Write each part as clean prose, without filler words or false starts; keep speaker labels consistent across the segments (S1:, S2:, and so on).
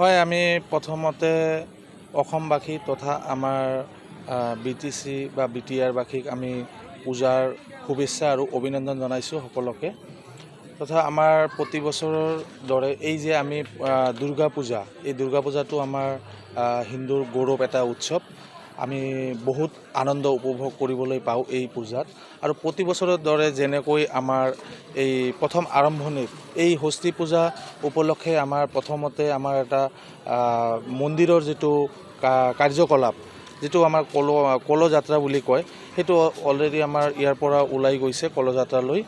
S1: হয়, আমি প্ৰথমতে অসমবাসী তথা আমাৰ BTC বা BTR-বাসীক আমি পূজাৰ শুভেচ্ছা আৰু অভিনন্দন জনাইছোঁ সকলোকে। তথা আমাৰ প্ৰতি বছৰৰ দৰে এই যে আমি দুৰ্গা পূজা, এই দুৰ্গা পূজাটো আমাৰ হিন্দুৰ গৌৰৱ এটা উৎসৱ। আমি বহুত আনন্দ উপভোগ কৰিবলৈ পাওঁ এই পূজাত। আৰু প্ৰতি বছৰৰ দৰে যেনেকৈ আমাৰ এই প্ৰথম আৰম্ভণিত এই ষষ্ঠী পূজা উপলক্ষে আমাৰ প্ৰথমতে আমাৰ এটা মন্দিৰৰ যিটো কাৰ্যকলাপ, যিটো আমাৰ কলযাত্ৰা বুলি কয়, সেইটো অলৰেডি আমাৰ ইয়াৰ পৰা ওলাই গৈছে কলযাত্ৰালৈ।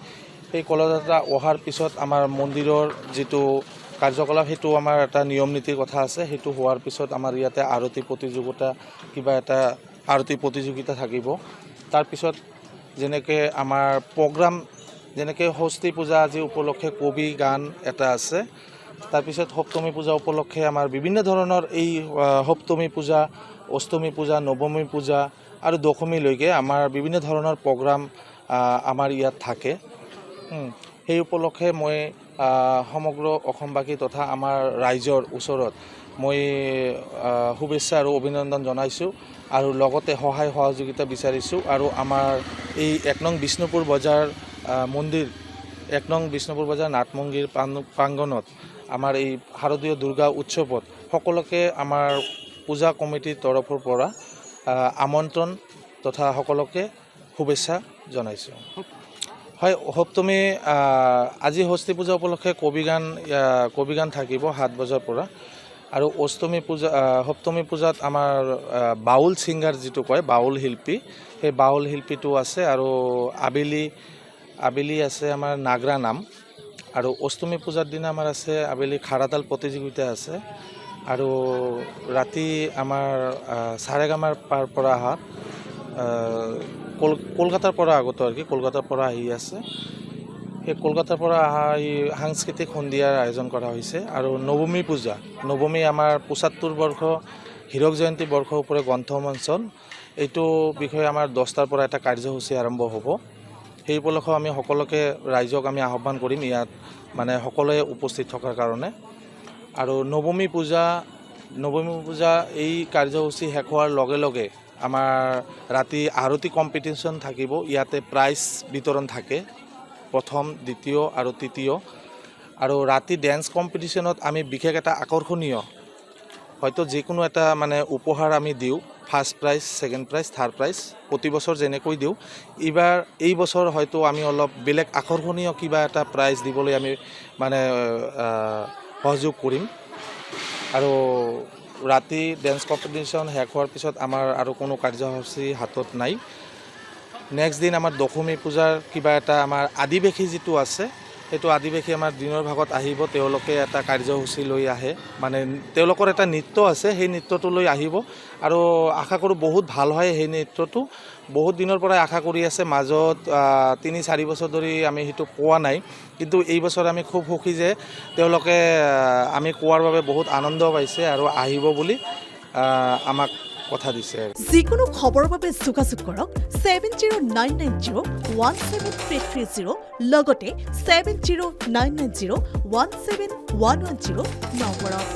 S1: সেই কলযাত্ৰা অহাৰ পিছত আমাৰ মন্দিৰৰ যিটো কাৰ্যকলাপ, সেইটো আমাৰ এটা নিয়ম নীতিৰ কথা আছে। সেইটো হোৱাৰ পিছত আমাৰ ইয়াতে আৰতি প্ৰতিযোগিতা, কিবা এটা আৰতি প্ৰতিযোগিতা থাকিব। তাৰপিছত যেনেকৈ আমাৰ প্ৰগ্ৰাম, যেনেকৈ ষষ্ঠী পূজা আজি উপলক্ষে কবি গান এটা আছে। তাৰপিছত সপ্তমী পূজা উপলক্ষে আমাৰ বিভিন্ন ধৰণৰ এই সপ্তমী পূজা, অষ্টমী পূজা, নৱমী পূজা আৰু দশমীলৈকে আমাৰ বিভিন্ন ধৰণৰ প্ৰগ্ৰাম আমাৰ ইয়াত থাকে। সেই উপলক্ষে মই সমগ্ৰ অসমবাসী তথা আমাৰ ৰাইজৰ ওচৰত মই শুভেচ্ছা আৰু অভিনন্দন জনাইছোঁ আৰু লগতে সহায় সহযোগিতা বিচাৰিছোঁ। আৰু আমাৰ এই ১ নং বিষ্ণুপুৰ বজাৰ মন্দিৰ, ১ নং বিষ্ণুপুৰ বজাৰ নাট মন্দিৰ প্ৰাংগণত আমাৰ এই শাৰদীয় দুৰ্গা উৎসৱত সকলোকে আমাৰ পূজা কমিটিৰ তৰফৰ পৰা আমন্ত্ৰণ তথা সকলোকে শুভেচ্ছা জনাইছোঁ। হয়, সপ্তমী আজি ষষ্ঠী পূজা উপলক্ষে কবি গান থাকিব ৭ বজাৰ পৰা। আৰু সপ্তমী পূজাত আমাৰ বাউল ছিংগাৰ যিটো কয়, বাউল শিল্পী, সেই বাউল শিল্পীটো আছে। আৰু আবেলি আছে আমাৰ নাগৰা নাম। আৰু অষ্টমী পূজাৰ দিনা আমাৰ আছে আবেলি খাৰাতাল প্ৰতিযোগিতা আছে। আৰু ৰাতি আমাৰ সাৰেগামাৰ পৰা অহা কলকাতাৰ পৰা আগতে আৰু কি কলকাতাৰ পৰা আহি আছে, সেই কলকাতাৰ পৰা অহা এই সাংস্কৃতিক সন্ধিয়াৰ আয়োজন কৰা হৈছে। আৰু নৱমী পূজা, নৱমী আমাৰ ৭৫ বৰ্ষ হীৰক জয়ন্তী বৰ্ষ ওপৰে গ্ৰন্থমঞ্চন, এইটো বিষয়ে আমাৰ 10টাৰ পৰা এটা কাৰ্যসূচী আৰম্ভ হ'ব। সেই উপলক্ষে আমি সকলোকে ৰাইজক আমি আহ্বান কৰিম ইয়াত মানে সকলোৱে উপস্থিত থকাৰ কাৰণে। আৰু নৱমী পূজা এই কাৰ্যসূচী শেষ হোৱাৰ লগে লগে আমাৰ ৰাতি আৰতি কম্পিটিশ্যন থাকিব। ইয়াতে প্ৰাইজ বিতৰণ থাকে, প্ৰথম, দ্বিতীয় আৰু তৃতীয়। আৰু ৰাতি ডেন্স কম্পিটিশ্যনত আমি বিশেষ এটা আকৰ্ষণীয় হয়তো যিকোনো এটা মানে উপহাৰ আমি দিওঁ, first prize, second prize, third prize, প্ৰতি বছৰ যেনেকৈ দিওঁ। এই বছৰ হয়তো আমি অলপ বেলেগ আকৰ্ষণীয় কিবা এটা প্ৰাইজ দিবলৈ আমি মানে সহযোগ কৰিম। আৰু ৰাতি ডেন্স কম্পিটিশ্যন শেষ হোৱাৰ পিছত আমাৰ আৰু কোনো কাৰ্যসূচী হাতত নাই। নেক্সট দিন আমাৰ দশমী পূজাৰ কিবা এটা আমাৰ আদিবাসী যিটো আছে, সেইটো আদিবাসী আমাৰ দিনৰ ভাগত আহিব। তেওঁলোকে এটা কাৰ্যসূচী লৈ আহে, মানে তেওঁলোকৰ এটা নৃত্য আছে, সেই নৃত্যটো লৈ আহিব। আৰু আশা কৰোঁ বহুত ভাল হয় সেই নৃত্যটো। বহুত দিনৰ পৰাই আশা কৰি আছে, মাজত ৩-৪ বছৰ ধৰি আমি সেইটো পোৱা নাই। কিন্তু এই বছৰ আমি খুব সুখী যে তেওঁলোকে আমি কোৱাৰ বাবে বহুত আনন্দ পাইছে আৰু আহিব বুলি আমাক কথা দিছে।
S2: যিকোনো খবৰৰ বাবে যোগাযোগ কৰক 7099017330 লগতে 7099017110 নম্বৰত।